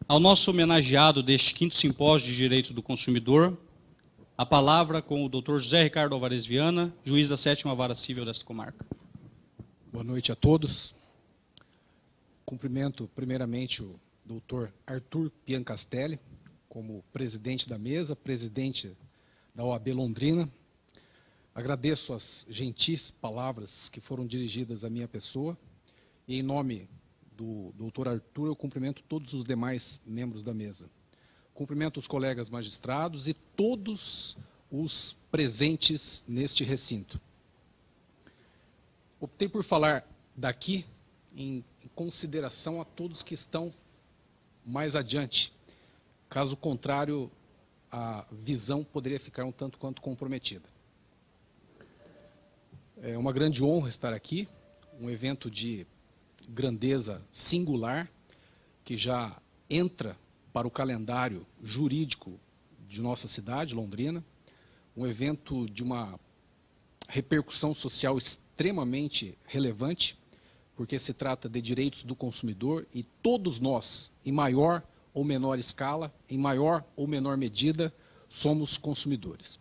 Ao nosso homenageado deste 5º Simpósio de Direito do Consumidor, a palavra com o Dr. José Ricardo Alvarez Viana, juiz da 7ª Vara Civil desta comarca. Boa noite a todos. Cumprimento primeiramente o Dr. Arthur Piancastelli, como presidente da mesa, presidente da OAB Londrina. Agradeço as gentis palavras que foram dirigidas à minha pessoa e, em nome do Dr. Arthur, eu cumprimento todos os demais membros da mesa. Cumprimento os colegas magistrados e todos os presentes neste recinto. Optei por falar daqui em consideração a todos que estão mais adiante. Caso contrário, a visão poderia ficar um tanto quanto comprometida. É uma grande honra estar aqui, um evento de grandeza singular, que já entra para o calendário jurídico de nossa cidade, Londrina, um evento de uma repercussão social extremamente relevante, porque se trata de direitos do consumidor e todos nós, em maior ou menor escala, em maior ou menor medida, somos consumidores.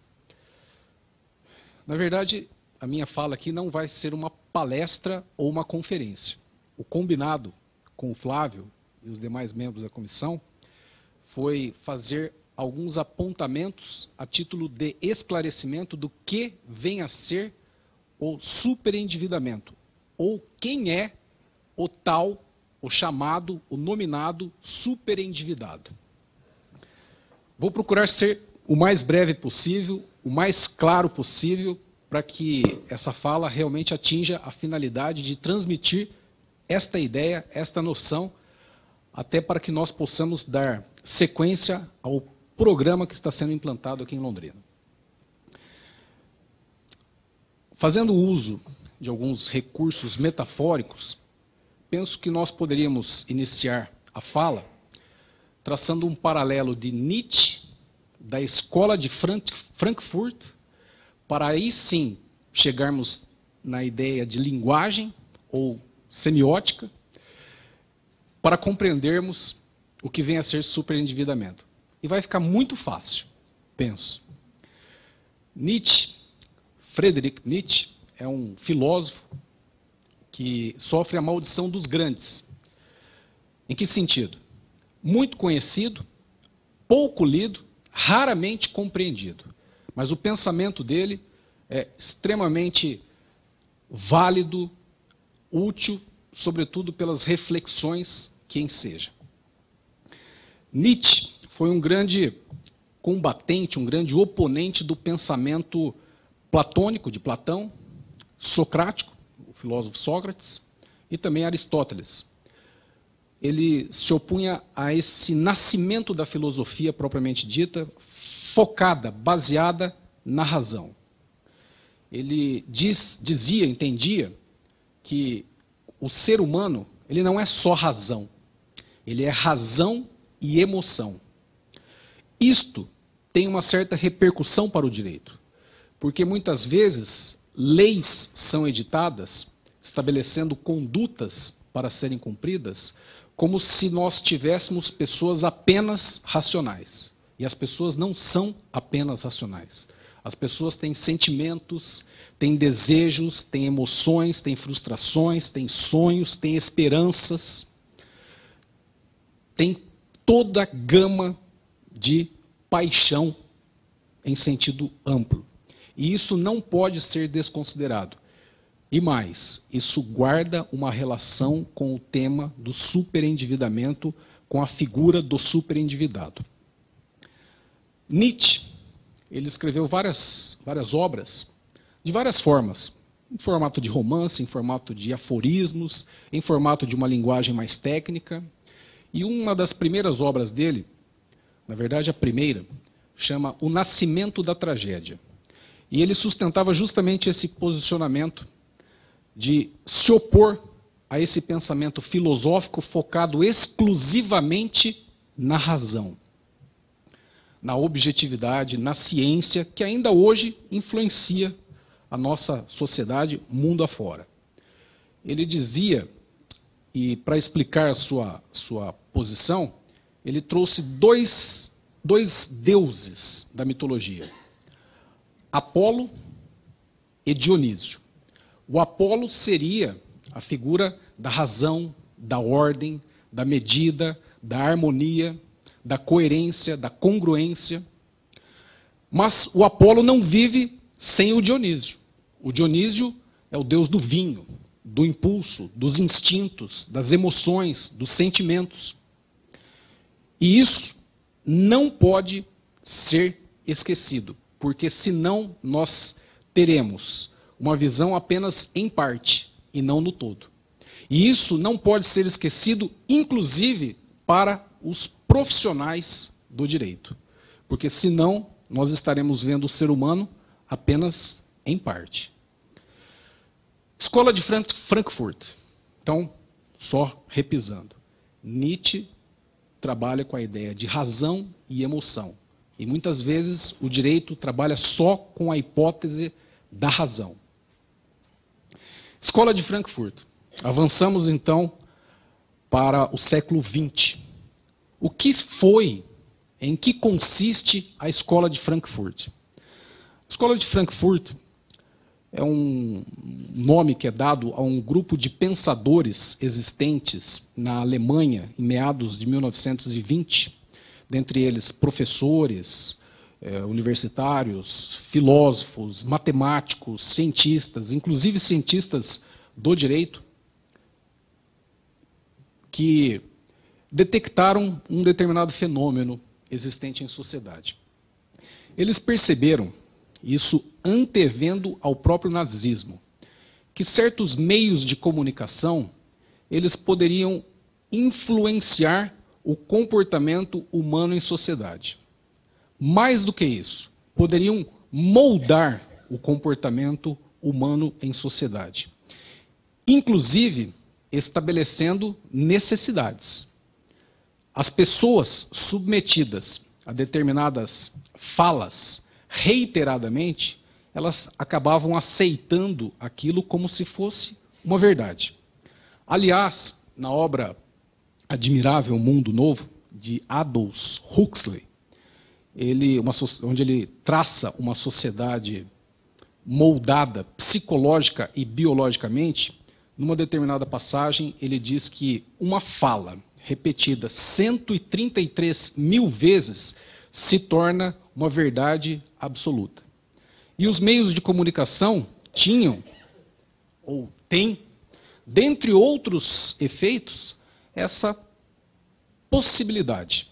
Na verdade, a minha fala aqui não vai ser uma palestra ou uma conferência. O combinado com o Flávio e os demais membros da comissão foi fazer alguns apontamentos a título de esclarecimento do que vem a ser o superendividamento, ou quem é o tal, o chamado, o nominado superendividado. Vou procurar ser o mais breve possível, o mais claro possível, para que essa fala realmente atinja a finalidade de transmitir esta ideia, esta noção, até para que nós possamos dar sequência ao programa que está sendo implantado aqui em Londrina. Fazendo uso de alguns recursos metafóricos, penso que nós poderíamos iniciar a fala traçando um paralelo de Nietzsche, da escola de Frankfurt, para aí sim chegarmos na ideia de linguagem ou semiótica, para compreendermos o que vem a ser superendividamento. E vai ficar muito fácil, penso. Nietzsche, Friedrich Nietzsche, é um filósofo que sofre a maldição dos grandes. Em que sentido? Muito conhecido, pouco lido, raramente compreendido. Mas o pensamento dele é extremamente válido, útil, sobretudo pelas reflexões que enseja. Nietzsche foi um grande combatente, um grande oponente do pensamento platônico, de Platão, socrático, o filósofo Sócrates, e também Aristóteles. Ele se opunha a esse nascimento da filosofia propriamente dita, focada, baseada na razão. Ele entendia que o ser humano, ele não é só razão, ele é razão e emoção. Isto tem uma certa repercussão para o direito, porque muitas vezes leis são editadas, estabelecendo condutas para serem cumpridas, como se nós tivéssemos pessoas apenas racionais. E as pessoas não são apenas racionais. As pessoas têm sentimentos, têm desejos, têm emoções, têm frustrações, têm sonhos, têm esperanças. Tem toda a gama de paixão em sentido amplo. E isso não pode ser desconsiderado. E mais, isso guarda uma relação com o tema do superendividamento, com a figura do superendividado. Nietzsche, ele escreveu várias obras, de várias formas, em formato de romance, em formato de aforismos, em formato de uma linguagem mais técnica. E uma das primeiras obras dele, na verdade a primeira, chama O Nascimento da Tragédia. E ele sustentava justamente esse posicionamento de se opor a esse pensamento filosófico focado exclusivamente na razão, na objetividade, na ciência, que ainda hoje influencia a nossa sociedade mundo afora. Ele dizia, e para explicar a sua posição, ele trouxe dois deuses da mitologia, Apolo e Dionísio. O Apolo seria a figura da razão, da ordem, da medida, da harmonia, da coerência, da congruência. Mas o Apolo não vive sem o Dionísio. O Dionísio é o deus do vinho, do impulso, dos instintos, das emoções, dos sentimentos. E isso não pode ser esquecido, porque senão nós teremos uma visão apenas em parte e não no todo. E isso não pode ser esquecido, inclusive, para os profissionais do direito, porque senão nós estaremos vendo o ser humano apenas em parte. Escola de Frankfurt. Então, só repisando. Nietzsche trabalha com a ideia de razão e emoção. E muitas vezes o direito trabalha só com a hipótese da razão. Escola de Frankfurt. Avançamos então para o século XX. O que foi, em que consiste a Escola de Frankfurt? A Escola de Frankfurt é um nome que é dado a um grupo de pensadores existentes na Alemanha em meados de 1920, dentre eles professores, universitários, filósofos, matemáticos, cientistas, inclusive cientistas do direito, que detectaram um determinado fenômeno existente em sociedade. Eles perceberam, isso antevendo ao próprio nazismo, que certos meios de comunicação eles poderiam influenciar o comportamento humano em sociedade. Mais do que isso, poderiam moldar o comportamento humano em sociedade, inclusive estabelecendo necessidades. As pessoas submetidas a determinadas falas reiteradamente, elas acabavam aceitando aquilo como se fosse uma verdade. Aliás, na obra Admirável Mundo Novo, de Aldous Huxley, onde ele traça uma sociedade moldada psicológica e biologicamente, numa determinada passagem, ele diz que uma fala repetida 133 mil vezes se torna uma verdade absoluta. E os meios de comunicação tinham, ou têm, dentre outros efeitos, essa possibilidade.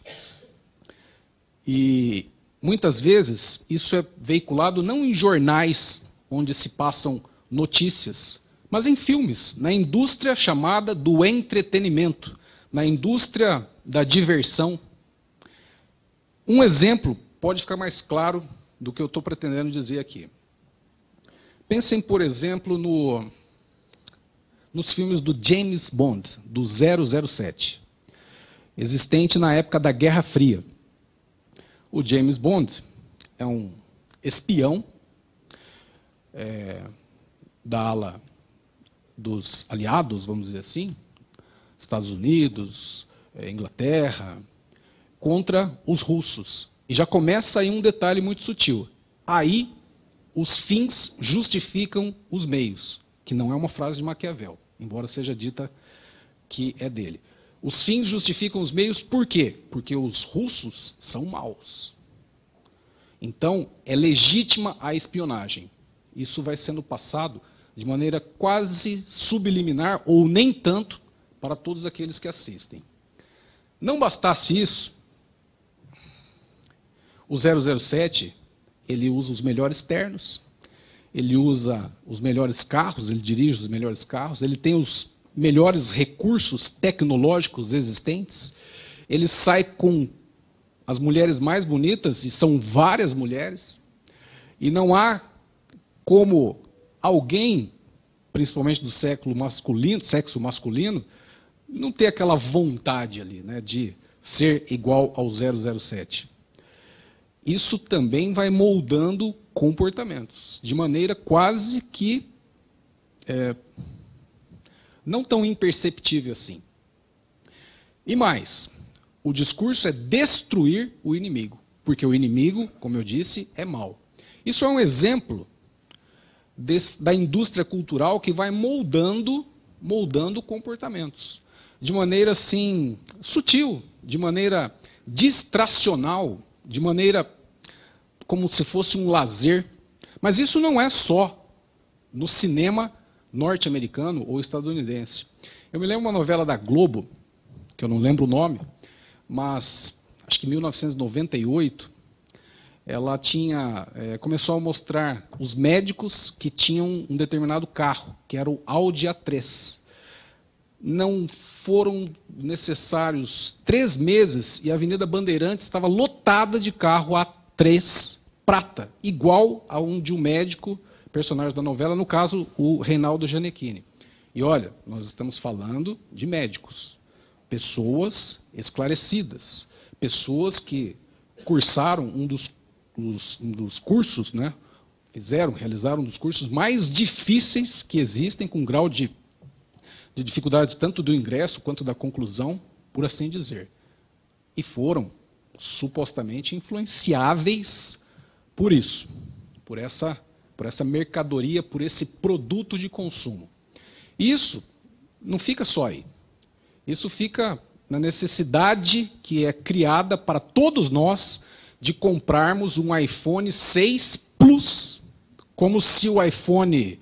E muitas vezes isso é veiculado não em jornais onde se passam notícias, mas em filmes, na indústria chamada do entretenimento, na indústria da diversão. Um exemplo pode ficar mais claro do que eu estou pretendendo dizer aqui. Pensem, por exemplo, nos filmes do James Bond, do 007, existente na época da Guerra Fria. O James Bond é um espião da ala dos aliados, vamos dizer assim, Estados Unidos, Inglaterra, contra os russos. E já começa aí um detalhe muito sutil. Aí, os fins justificam os meios, que não é uma frase de Maquiavel, embora seja dita que é dele. Os fins justificam os meios por quê? Porque os russos são maus. Então, é legítima a espionagem. Isso vai sendo passado de maneira quase subliminar, ou nem tanto, para todos aqueles que assistem. Não bastasse isso, o 007, ele usa os melhores ternos, ele usa os melhores carros, ele dirige os melhores carros, ele tem os melhores recursos tecnológicos existentes, ele sai com as mulheres mais bonitas, e são várias mulheres, e não há como alguém, principalmente do sexo masculino, não ter aquela vontade ali, né, de ser igual ao 007. Isso também vai moldando comportamentos, de maneira quase que não tão imperceptível assim. E mais, O discurso é destruir o inimigo, porque o inimigo, como eu disse, é mau. Isso é um exemplo da indústria cultural que vai moldando comportamentos. De maneira, assim, sutil, de maneira distracional, de maneira como se fosse um lazer. Mas isso não é só no cinema norte-americano ou estadunidense. Eu me lembro uma novela da Globo, que eu não lembro o nome, mas acho que em 1998, ela começou a mostrar os médicos que tinham um determinado carro, que era o Audi A3. Não foram necessários 3 meses e a Avenida Bandeirantes estava lotada de carro A3 prata, igual a um de um médico, personagem da novela, no caso, o Reinaldo Gianecchini. E olha, nós estamos falando de médicos, pessoas esclarecidas, pessoas que cursaram um dos cursos, né? Realizaram um dos cursos mais difíceis que existem, com grau de dificuldade tanto do ingresso quanto da conclusão, por assim dizer. E foram supostamente influenciáveis por isso, por essa mercadoria, por esse produto de consumo. Isso não fica só aí. Isso fica na necessidade que é criada para todos nós de comprarmos um iPhone 6 Plus, como se o iPhone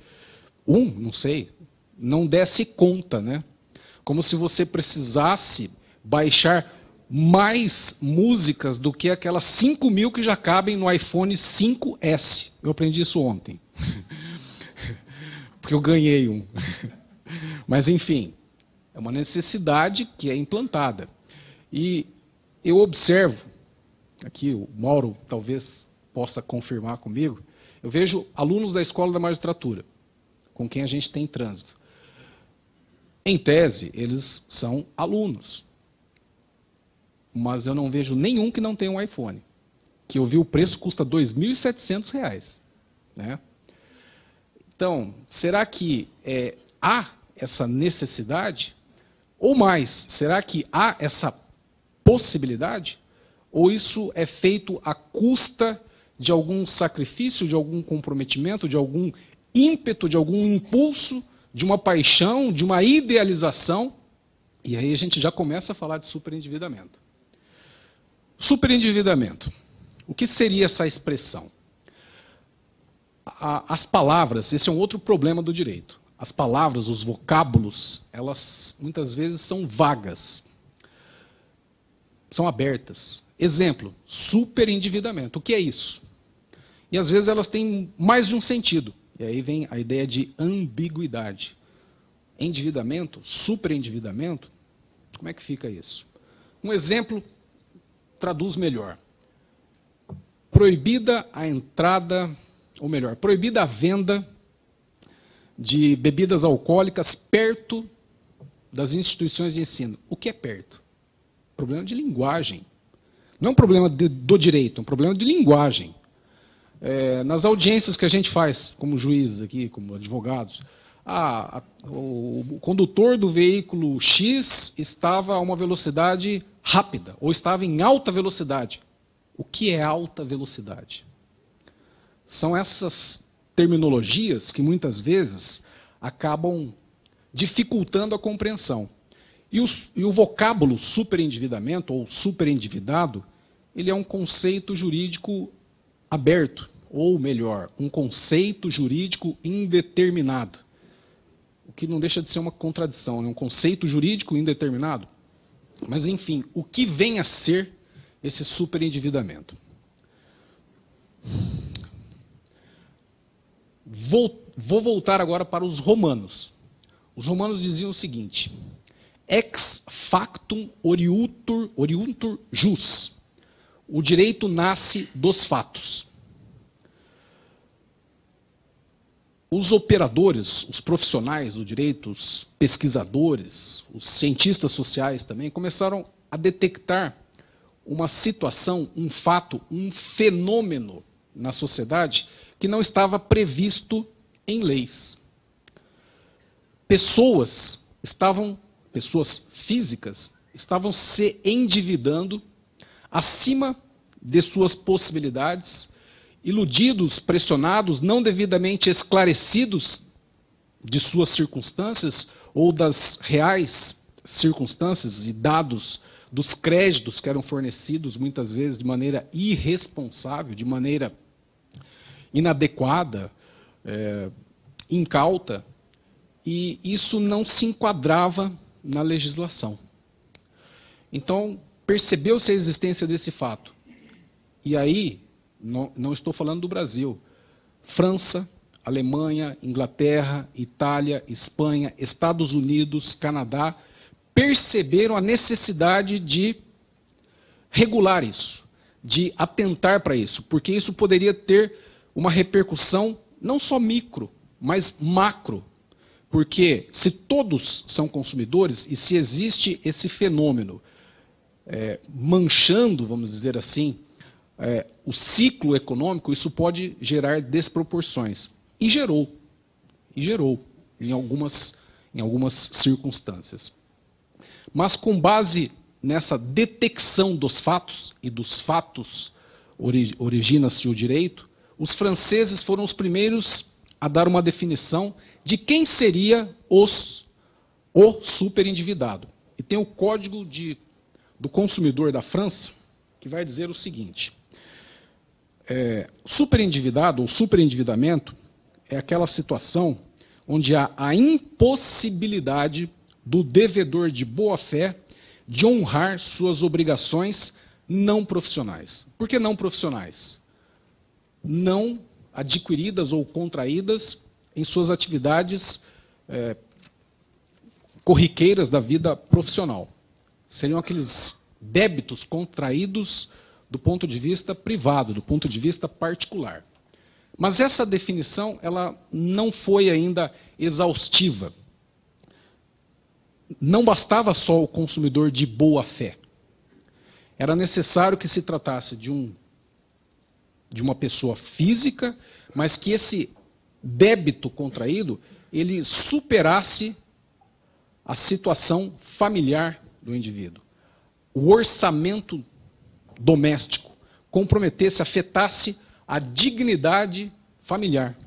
1, não sei, não desse conta, né? Como se você precisasse baixar mais músicas do que aquelas 5.000 que já cabem no iPhone 5S. Eu aprendi isso ontem, porque eu ganhei um. Mas, enfim, é uma necessidade que é implantada. E eu observo, aqui o Mauro talvez possa confirmar comigo, eu vejo alunos da Escola da Magistratura, com quem a gente tem trânsito. Em tese, eles são alunos. Mas eu não vejo nenhum que não tenha um iPhone. Que eu vi o preço custa R$ 2.700. Né? Então, será que há essa necessidade? Ou mais, será que há essa possibilidade? Ou isso é feito à custa de algum sacrifício, de algum comprometimento, de algum ímpeto, de algum impulso, de uma paixão, de uma idealização? E aí a gente já começa a falar de superendividamento. Superendividamento. O que seria essa expressão? As palavras, esse é um outro problema do direito. As palavras, os vocábulos, elas muitas vezes são vagas, são abertas. Exemplo, superendividamento. O que é isso? E às vezes elas têm mais de um sentido. E aí vem a ideia de ambiguidade. Endividamento, superendividamento, como é que fica isso? Um exemplo traduz melhor. Proibida a entrada, ou melhor, proibida a venda de bebidas alcoólicas perto das instituições de ensino. O que é perto? Problema de linguagem. Não é um problema do direito, é um problema de linguagem. Nas audiências que a gente faz, como juízes aqui, como advogados, o condutor do veículo X estava a uma velocidade rápida, ou estava em alta velocidade. O que é alta velocidade? São essas terminologias que muitas vezes acabam dificultando a compreensão. E o vocábulo superendividamento ou superendividado, ele é um conceito jurídico aberto, ou melhor, um conceito jurídico indeterminado. O que não deixa de ser uma contradição, é um conceito jurídico indeterminado. Mas, enfim, o que vem a ser esse superendividamento? Vou voltar agora para os romanos. Os romanos diziam o seguinte: ex factum oriuntur jus. O direito nasce dos fatos. Os operadores, os profissionais do direito, os pesquisadores, os cientistas sociais também, começaram a detectar uma situação, um fato, um fenômeno na sociedade que não estava previsto em leis. Pessoas físicas, estavam se endividando acima de suas possibilidades, iludidos, pressionados, não devidamente esclarecidos de suas circunstâncias ou das reais circunstâncias e dados dos créditos que eram fornecidos muitas vezes de maneira irresponsável, de maneira inadequada, incauta, e isso não se enquadrava na legislação. Então, percebeu-se a existência desse fato. E aí, não estou falando do Brasil, França, Alemanha, Inglaterra, Itália, Espanha, Estados Unidos, Canadá, perceberam a necessidade de regular isso, de atentar para isso, porque isso poderia ter uma repercussão não só micro, mas macro. Porque se todos são consumidores e se existe esse fenômeno manchando, vamos dizer assim, o ciclo econômico, isso pode gerar desproporções. E gerou em algumas circunstâncias. Mas com base nessa detecção dos fatos, e dos fatos origina-se o direito, os franceses foram os primeiros a dar uma definição de quem seria o superendividado. E tem o Código do Consumidor da França, que vai dizer o seguinte: superendividado ou superendividamento é aquela situação onde há a impossibilidade do devedor de boa-fé de honrar suas obrigações não profissionais. Por que não profissionais? Não adquiridas ou contraídas em suas atividades corriqueiras da vida profissional. Seriam aqueles débitos contraídos do ponto de vista privado, do ponto de vista particular. Mas essa definição ela não foi ainda exaustiva. Não bastava só o consumidor de boa-fé. Era necessário que se tratasse de uma pessoa física, mas que esse débito contraído ele superasse a situação familiar do indivíduo. O orçamento doméstico comprometesse, afetasse a dignidade familiar.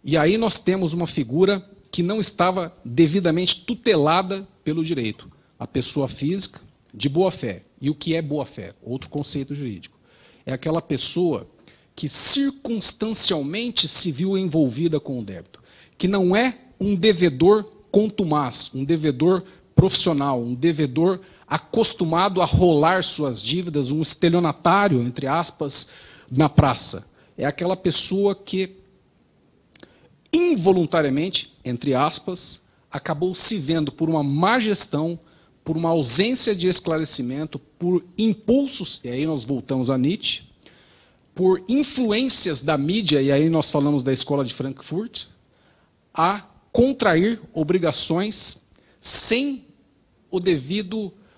E aí nós temos uma figura que não estava devidamente tutelada pelo direito. A pessoa física de boa-fé. E o que é boa-fé? Outro conceito jurídico. É aquela pessoa que circunstancialmente se viu envolvida com o débito. Que não é um devedor contumaz, um devedor profissional, um devedor acostumado a rolar suas dívidas, um estelionatário, entre aspas, na praça. É aquela pessoa que involuntariamente, entre aspas, acabou se vendo por uma má gestão, por uma ausência de esclarecimento, por impulsos, e aí nós voltamos a Nietzsche, por influências da mídia, e aí nós falamos da Escola de Frankfurt, a contrair obrigações sem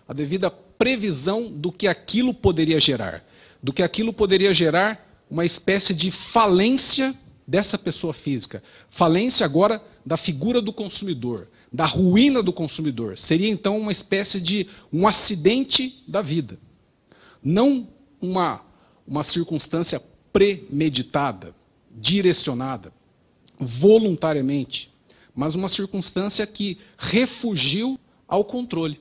a devida previsão do que aquilo poderia gerar. Do que aquilo poderia gerar uma espécie de falência dessa pessoa física. Falência agora da figura do consumidor, da ruína do consumidor. Seria então uma espécie de um acidente da vida. Não uma circunstância premeditada, direcionada, voluntariamente, mas uma circunstância que refugiu ao controle.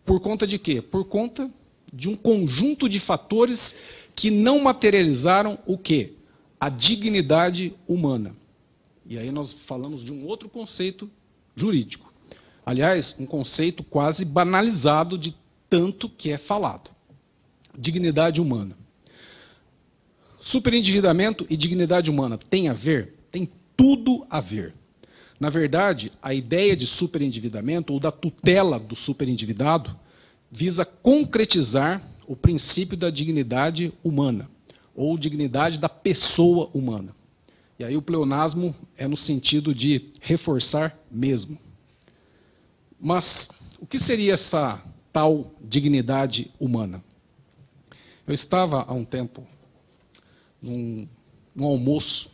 Por conta de quê? Por conta de um conjunto de fatores que não materializaram o quê? A dignidade humana. E aí nós falamos de um outro conceito jurídico. Aliás, um conceito quase banalizado de tanto que é falado. Dignidade humana. Superendividamento e dignidade humana tem a ver? Tem tudo a ver. Na verdade, a ideia de superendividamento ou da tutela do superendividado visa concretizar o princípio da dignidade humana, ou dignidade da pessoa humana. E aí o pleonasmo é no sentido de reforçar mesmo. Mas o que seria essa tal dignidade humana? Eu estava há um tempo num almoço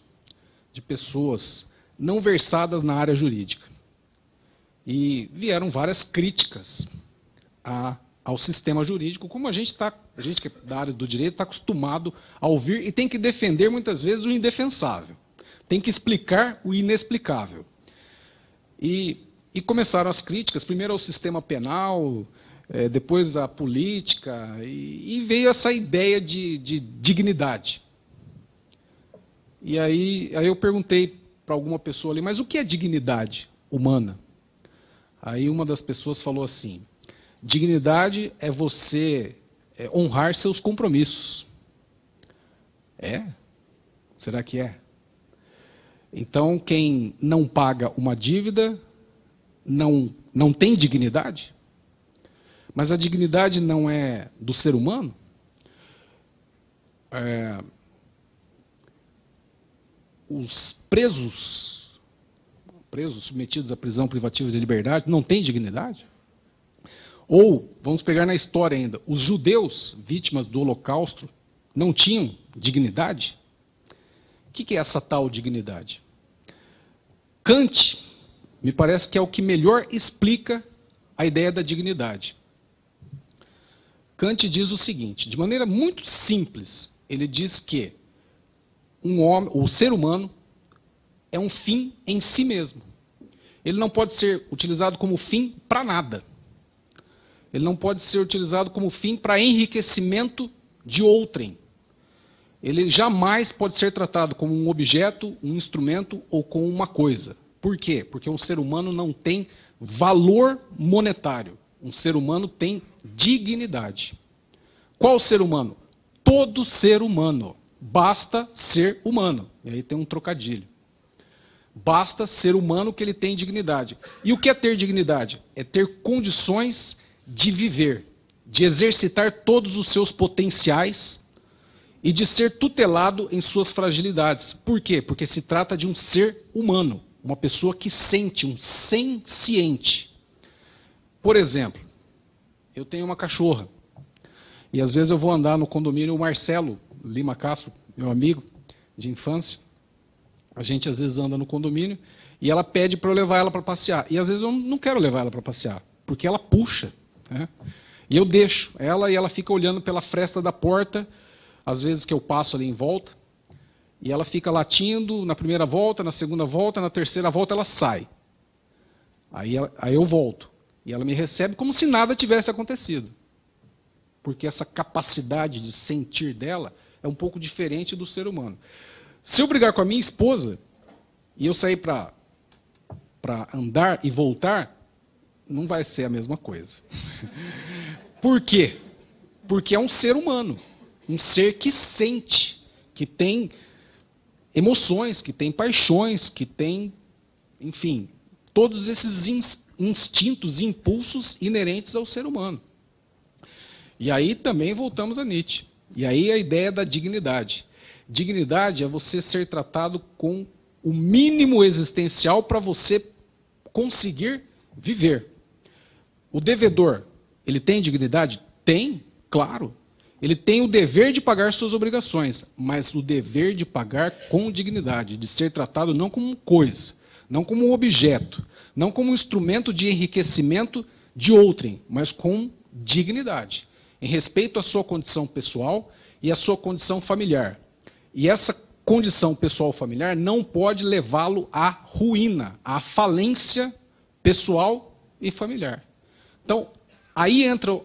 de pessoas não versadas na área jurídica. E vieram várias críticas ao sistema jurídico, como a gente que é da área do direito está acostumado a ouvir e tem que defender muitas vezes o indefensável. Tem que explicar o inexplicável. E começaram as críticas, primeiro ao sistema penal, depois à política, e veio essa ideia de dignidade. E aí eu perguntei para alguma pessoa ali, mas o que é dignidade humana? Aí uma das pessoas falou assim, dignidade é você honrar seus compromissos. É? Será que é? Então, quem não paga uma dívida não tem dignidade? Mas a dignidade não é do ser humano? Os presos submetidos à prisão privativa de liberdade não têm dignidade? Ou, vamos pegar na história ainda, os judeus, vítimas do Holocausto, não tinham dignidade? O que é essa tal dignidade? Kant, me parece que é o que melhor explica a ideia da dignidade. Kant diz o seguinte, de maneira muito simples, ele diz que o ser humano é um fim em si mesmo. Ele não pode ser utilizado como fim para nada. Ele não pode ser utilizado como fim para enriquecimento de outrem. Ele jamais pode ser tratado como um objeto, um instrumento ou como uma coisa. Por quê? Porque um ser humano não tem valor monetário. Um ser humano tem dignidade. Qual ser humano? Todo ser humano. Basta ser humano. E aí tem um trocadilho. Basta ser humano que ele tem dignidade. E o que é ter dignidade? É ter condições de viver, de exercitar todos os seus potenciais e de ser tutelado em suas fragilidades. Por quê? Porque se trata de um ser humano, uma pessoa que sente, um senciente. Por exemplo, eu tenho uma cachorra e às vezes eu vou andar no condomínio, o Marcelo Lima Castro, meu amigo de infância, a gente às vezes anda no condomínio e ela pede para eu levar ela para passear. E às vezes eu não quero levar ela para passear, porque ela puxa. Né? E eu deixo ela e ela fica olhando pela fresta da porta, às vezes que eu passo ali em volta, e ela fica latindo na primeira volta, na segunda volta, na terceira volta ela sai. Aí eu volto. E ela me recebe como se nada tivesse acontecido. Porque essa capacidade de sentir dela é um pouco diferente do ser humano. Se eu brigar com a minha esposa, e eu sair para andar e voltar, não vai ser a mesma coisa. Por quê? Porque é um ser humano. Um ser que sente, que tem emoções, que tem paixões, que tem, enfim, todos esses instintos, impulsos inerentes ao ser humano. E aí também voltamos a Nietzsche. E aí a ideia da dignidade. Dignidade é você ser tratado com o mínimo existencial para você conseguir viver. O devedor, ele tem dignidade? Tem, claro. Ele tem o dever de pagar suas obrigações, mas o dever de pagar com dignidade, de ser tratado não como coisa, não como um objeto, não como um instrumento de enriquecimento de outrem, mas com dignidade, em respeito à sua condição pessoal e à sua condição familiar. E essa condição pessoal familiar não pode levá-lo à ruína, à falência pessoal e familiar. Então, aí entra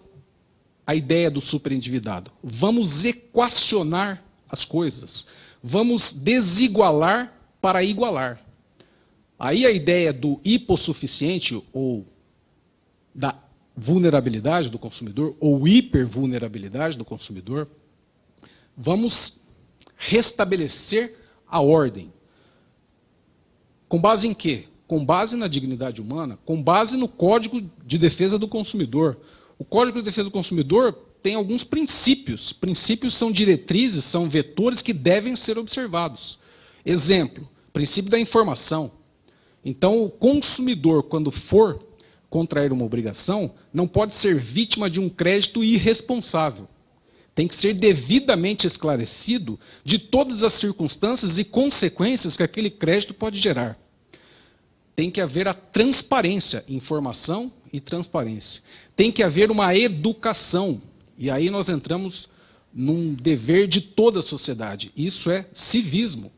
a ideia do superendividado. Vamos equacionar as coisas. Vamos desigualar para igualar. Aí a ideia do hipossuficiente, ou da vulnerabilidade do consumidor, ou hipervulnerabilidade do consumidor, vamos restabelecer a ordem. Com base em quê? Com base na dignidade humana, com base no Código de Defesa do Consumidor. O Código de Defesa do Consumidor tem alguns princípios. Princípios são diretrizes, são vetores que devem ser observados. Exemplo, princípio da informação. Então, o consumidor, quando for contrair uma obrigação, não pode ser vítima de um crédito irresponsável. Tem que ser devidamente esclarecido de todas as circunstâncias e consequências que aquele crédito pode gerar. tem que haver a transparência, informação e transparência. Tem que haver uma educação. E aí nós entramos num dever de toda a sociedade. Isso é civismo.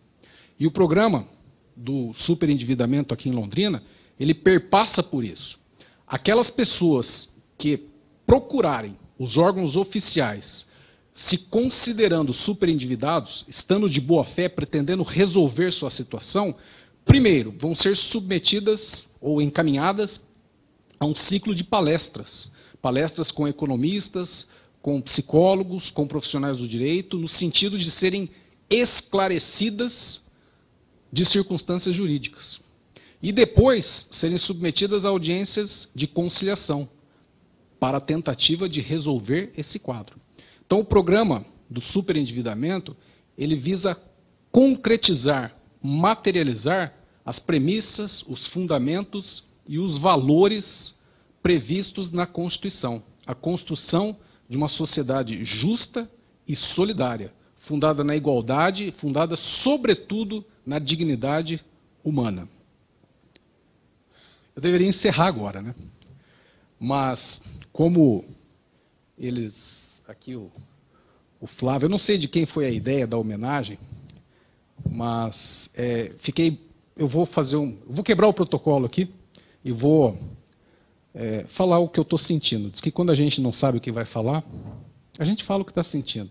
E o programa do superendividamento aqui em Londrina, ele perpassa por isso. Aquelas pessoas que procurarem os órgãos oficiais, se considerando superendividados, estando de boa fé, pretendendo resolver sua situação, primeiro, vão ser submetidas ou encaminhadas a um ciclo de palestras. Palestras com economistas, com psicólogos, com profissionais do direito, no sentido de serem esclarecidas de circunstâncias jurídicas. E depois serem submetidas a audiências de conciliação, para a tentativa de resolver esse quadro. Então, o programa do superendividamento, ele visa concretizar, materializar as premissas, os fundamentos e os valores previstos na Constituição. A construção de uma sociedade justa e solidária, fundada na igualdade, fundada, sobretudo, na dignidade humana. Eu deveria encerrar agora, né? Mas, como eles... Aqui o Flávio, eu não sei de quem foi a ideia da homenagem, mas eu vou quebrar o protocolo aqui e vou falar o que eu estou sentindo. Diz que quando a gente não sabe o que vai falar, a gente fala o que está sentindo.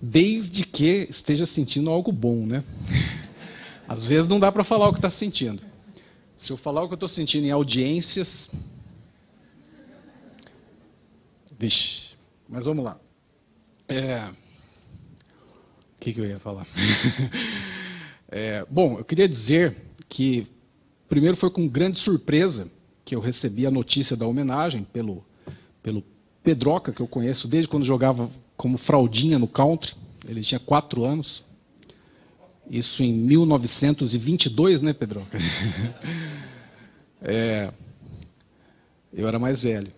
Desde que esteja sentindo algo bom, né? Às vezes não dá para falar o que está sentindo. Se eu falar o que eu estou sentindo em audiências... Vixe, mas vamos lá. O que eu ia falar? Bom, eu queria dizer que, primeiro, foi com grande surpresa que eu recebi a notícia da homenagem pelo Pedroca, que eu conheço desde quando jogava como fraldinha no country. Ele tinha 4 anos. Isso em 1922, né, Pedroca? Eu era mais velho.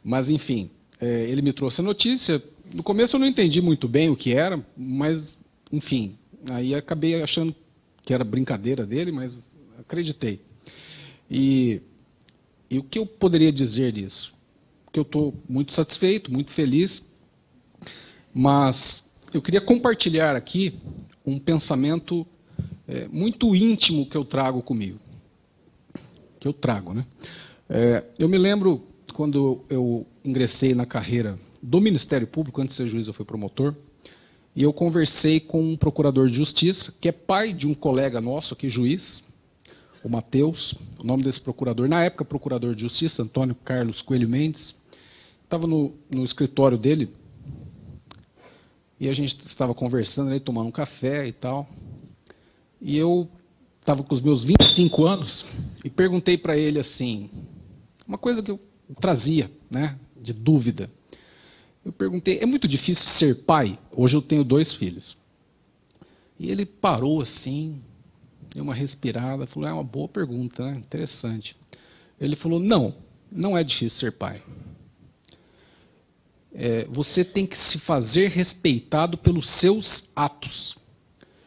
Mas, enfim, ele me trouxe a notícia. No começo eu não entendi muito bem o que era, mas, enfim, aí acabei achando que era brincadeira dele, mas acreditei. E o que eu poderia dizer disso? Que eu estou muito satisfeito, muito feliz, mas eu queria compartilhar aqui um pensamento muito íntimo que eu trago comigo. Que eu trago, né? Eu me lembro quando eu ingressei na carreira do Ministério Público, antes de ser juiz eu fui promotor, e eu conversei com um procurador de justiça, que é pai de um colega nosso aqui, juiz, o Matheus, o nome desse procurador, na época procurador de justiça, Antônio Carlos Coelho Mendes, estava no escritório dele, e a gente estava conversando, ele tomando um café e tal, e eu estava com os meus 25 anos, e perguntei para ele assim, uma coisa que eu trazia, né, de dúvida. Eu perguntei, é muito difícil ser pai? Hoje eu tenho 2 filhos. E ele parou assim, deu uma respirada, falou, é uma boa pergunta, né? Interessante. Ele falou, não é difícil ser pai. Você tem que se fazer respeitado pelos seus atos,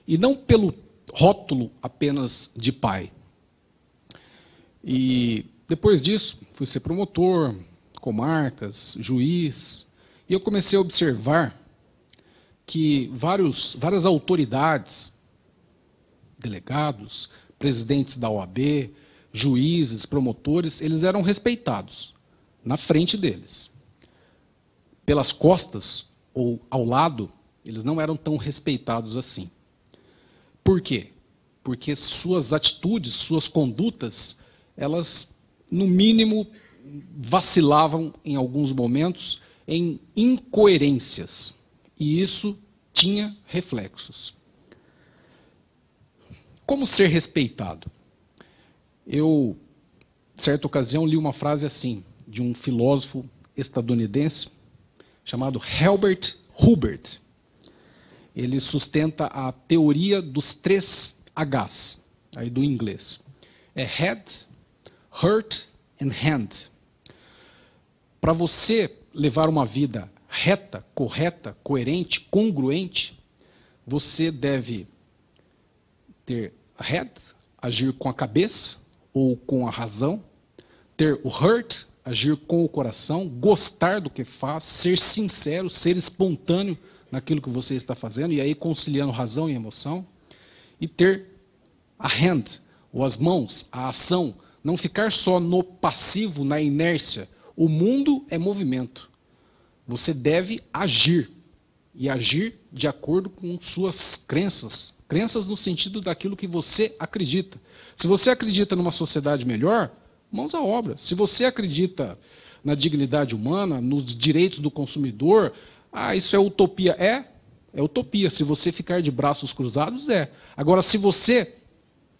e não pelo rótulo apenas de pai. E depois disso, fui ser promotor, comarcas, juiz, e eu comecei a observar que várias autoridades, delegados, presidentes da OAB, juízes, promotores, eles eram respeitados na frente deles. Pelas costas ou ao lado, eles não eram tão respeitados assim. Por quê? Porque suas atitudes, suas condutas, elas, no mínimo, vacilavam em alguns momentos em incoerências. E isso tinha reflexos. Como ser respeitado? Eu, certa ocasião, li uma frase assim, de um filósofo estadunidense, chamado Herbert Hubert. Ele sustenta a teoria dos 3 Hs, aí do inglês. Head, Heart and Hand. Para você levar uma vida reta, correta, coerente, congruente, você deve ter head, agir com a cabeça, ou com a razão, ter o heart, agir com o coração, gostar do que faz, ser sincero, ser espontâneo naquilo que você está fazendo, e aí conciliando razão e emoção, e ter a hand, ou as mãos, a ação, não ficar só no passivo, na inércia. O mundo é movimento. Você deve agir, e agir de acordo com suas crenças. Crenças no sentido daquilo que você acredita. Se você acredita numa sociedade melhor, mãos à obra. Se você acredita na dignidade humana, nos direitos do consumidor, isso é utopia. É utopia. Se você ficar de braços cruzados, é. Agora, se você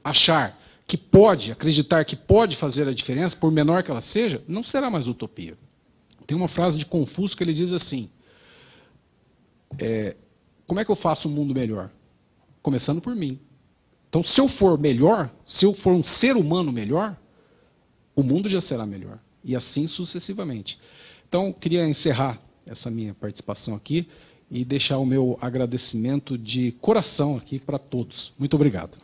achar que pode, acreditar que pode fazer a diferença, por menor que ela seja, não será mais utopia. Tem uma frase de Confúcio que ele diz assim, como é que eu faço um mundo melhor? Começando por mim. Então, se eu for melhor, se eu for um ser humano melhor, o mundo já será melhor. E assim sucessivamente. Então, queria encerrar essa minha participação aqui e deixar o meu agradecimento de coração aqui para todos. Muito obrigado.